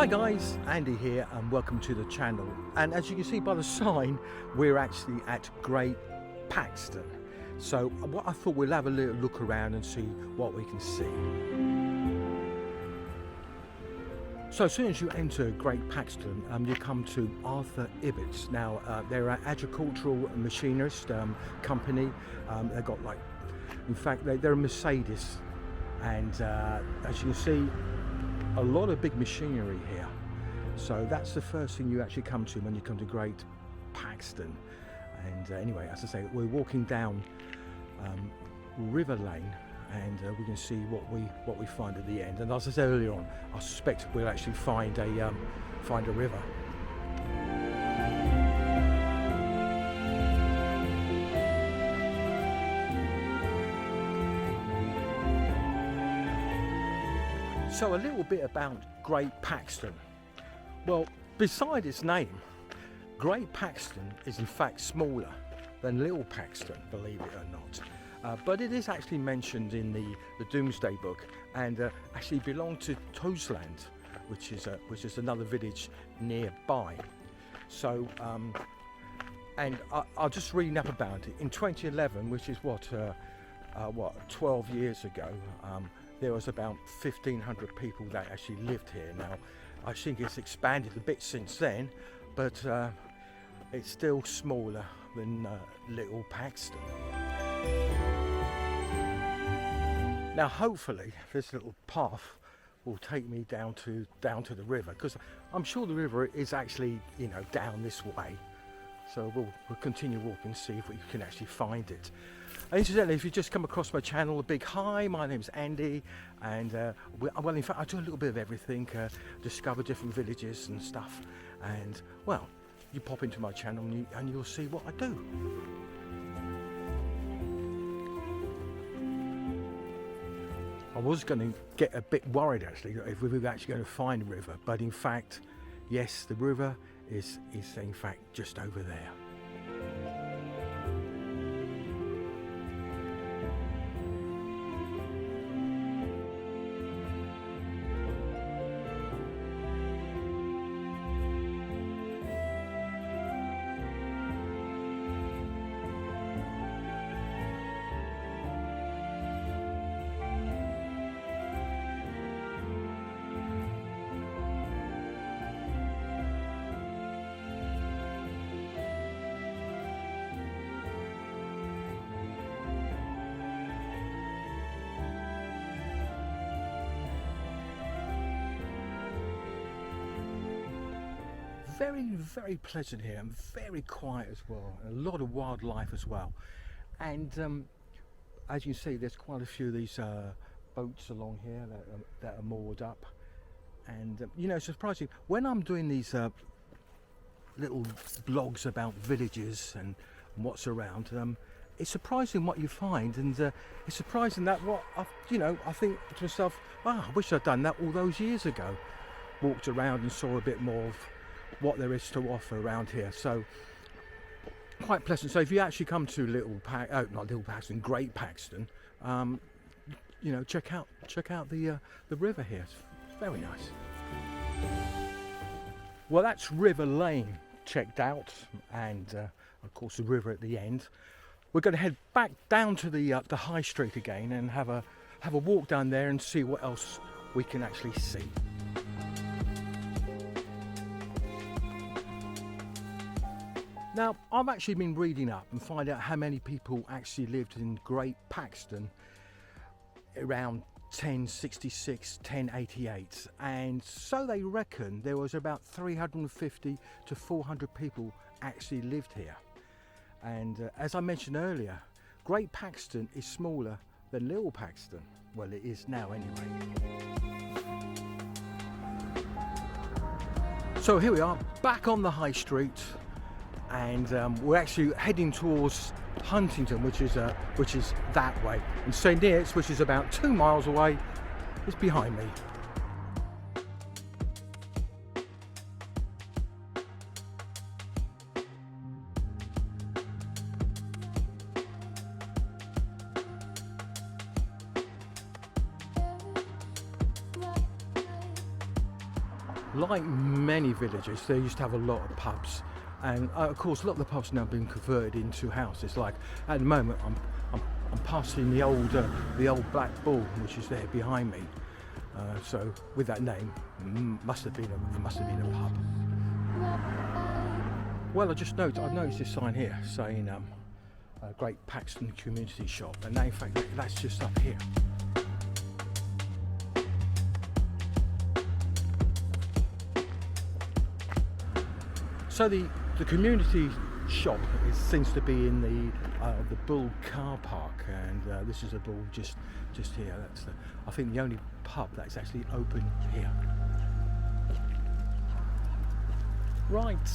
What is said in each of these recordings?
guys, Andy here and welcome to the channel. And as you can see by the sign, we're actually at Great Paxton. So what I thought, we'll have a little look around and see what we can see. So as soon as you enter Great Paxton, you come to Arthur Ibbott's. Now they're an agricultural machinist company. They've got in fact they're a Mercedes, and as you can see, a lot of big machinery here. So that's the first thing you actually come to when you come to Great Paxton. And anyway, as I say, we're walking down River Lane, and we can see what we find at the end. And as I said earlier on, I suspect we'll actually find a river. So a little bit about Great Paxton. Well, beside its name, Great Paxton is in fact smaller than Little Paxton, believe it or not. But it is actually mentioned in the Domesday Book, and actually belonged to Toseland, which is another village nearby. So, and I'll just reading up about it. In 2011, which is what 12 years ago, there was about 1,500 people that actually lived here. Now, I think it's expanded a bit since then, but it's still smaller than Little Paxton. Now, hopefully, this little path will take me down to the river, because I'm sure the river is actually, down this way. So we'll continue walking, see if we can actually find it. And incidentally, if you just come across my channel, a big hi, my name's Andy, and well, in fact, I do a little bit of everything, discover different villages and stuff, and well, you pop into my channel and you'll see what I do. I was going to get a bit worried actually if we were actually going to find a river, but in fact, yes, the river is in fact just over there. Very, very pleasant here, and very quiet as well. A lot of wildlife as well. And as you can see, there's quite a few of these boats along here that are moored up. And it's surprising when I'm doing these little blogs about villages and what's around. It's surprising what you find, and it's surprising that I think to myself, I wish I'd done that all those years ago. Walked around and saw a bit more of what there is to offer around here. So quite pleasant. So if you actually come to Great Paxton, check out the river here. It's very nice. Well, that's River Lane checked out, and of course the river at the end. We're going to head back down to the high street again and have a walk down there and see what else we can actually see. Now, I've actually been reading up and find out how many people actually lived in Great Paxton around 1066, 1088. And so they reckon there was about 350 to 400 people actually lived here. And as I mentioned earlier, Great Paxton is smaller than Little Paxton. Well, it is now anyway. So here we are, back on the high street. And we're actually heading towards Huntington, which is that way, and St Neots, which is about 2 miles away, is behind me. Like many villages, they used to have a lot of pubs, and of course a lot of the pubs now been converted into houses. Like at the moment, I'm passing the old Black Bull, which is there behind me. So with that name, must have been a pub. Well, I've noticed this sign here saying Great Paxton Community Shop, and in fact that's just up here. So the community shop seems to be in the Bull car park, and this is a Bull just here. That's I think the only pub that's actually open here. Right,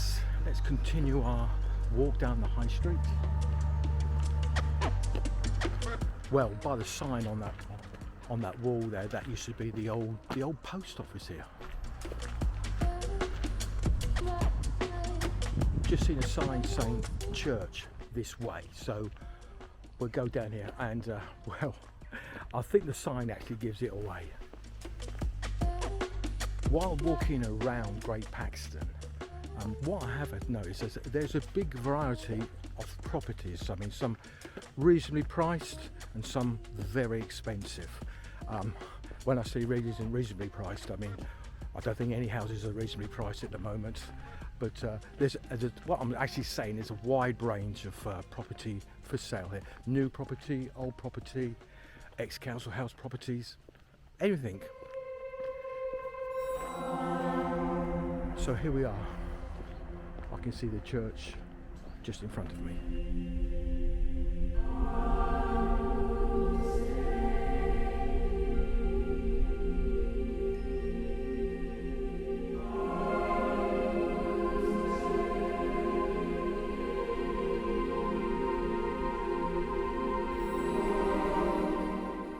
let's continue our walk down the high street. Well, by the sign on that wall there, that used to be the old post office here. Just seen a sign saying church this way, so we'll go down here, and well, I think the sign actually gives it away. While walking around Great Paxton, what I have noticed is that there's a big variety of properties. I mean, some reasonably priced and some very expensive. When I say reasonably priced, I mean I don't think any houses are reasonably priced at the moment. But what I'm actually saying is a wide range of property for sale here. New property, old property, ex-council house properties, anything. So here we are. I can see the church just in front of me.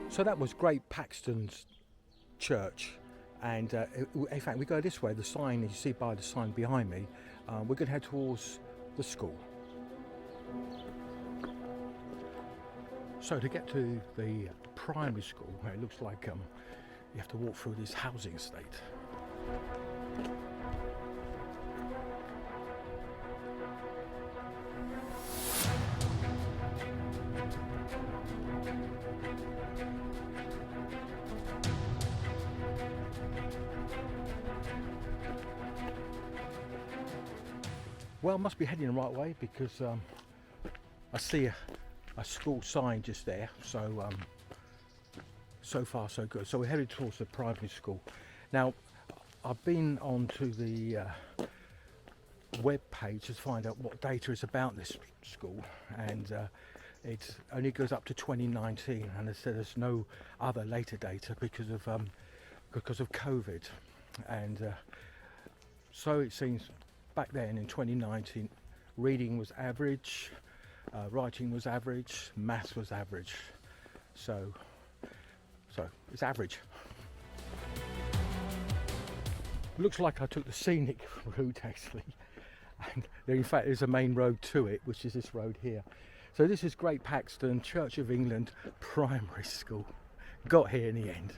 So that was Great Paxton's church, and in fact we go this way. The sign, you see by the sign behind me, we're going to head towards the school. So to get to the primary school, it looks like you have to walk through this housing estate. Well, I must be heading the right way because I see a school sign just there, so so far so good. So we're headed towards the primary school. Now, I've been onto the web page to find out what data is about this school, and it only goes up to 2019, and it said there's no other later data because of COVID, and so it seems back then in 2019 reading was average, writing was average, maths was average, so it's average. Looks like I took the scenic route actually, and there in fact is a main road to it, which is this road here. So this is Great Paxton Church of England Primary School. Got here in the end.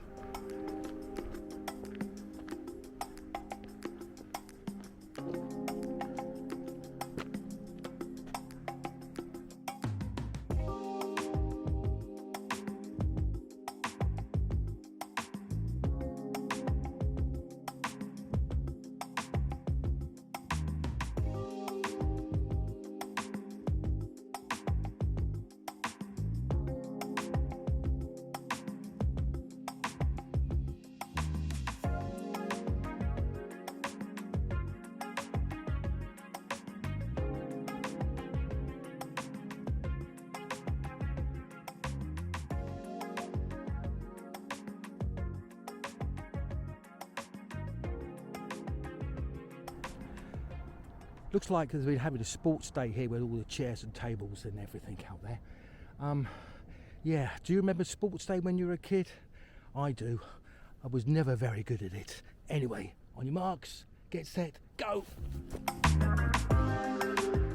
Looks like they've been having a sports day here with all the chairs and tables and everything out there. Yeah, do you remember sports day when you were a kid? I do. I was never very good at it. Anyway, on your marks, get set, go!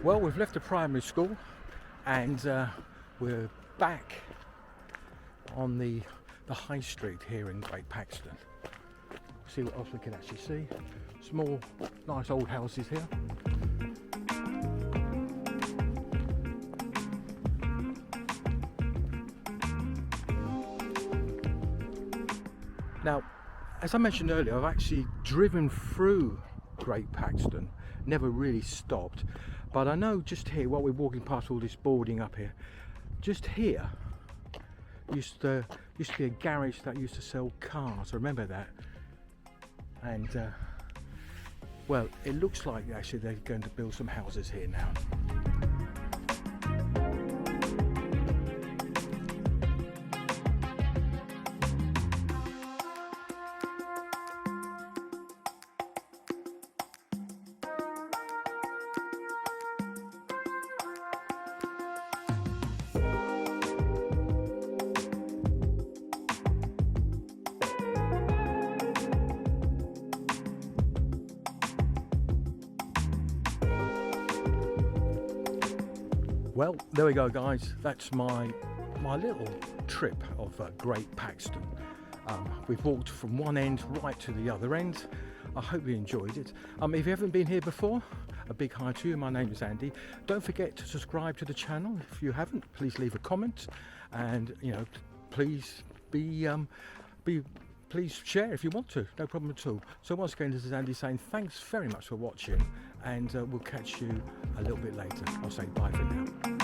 Well, we've left the primary school and we're back on the high street here in Great Paxton. see what else we can actually see. Small, nice old houses here. Now, as I mentioned earlier, I've actually driven through Great Paxton, never really stopped, but I know just here, while we're walking past all this boarding up here, just here used to be a garage that used to sell cars. I remember that. And well, it looks like actually they're going to build some houses here now. Well, there we go, guys. That's my little trip of Great Paxton. We've walked from one end right to the other end. I hope you enjoyed it. If you haven't been here before, a big hi to you. My name is Andy. Don't forget to subscribe to the channel if you haven't. Please leave a comment, and please please share if you want to. No problem at all. So once again, this is Andy saying thanks very much for watching, and we'll catch you a little bit later. I'll say bye for now.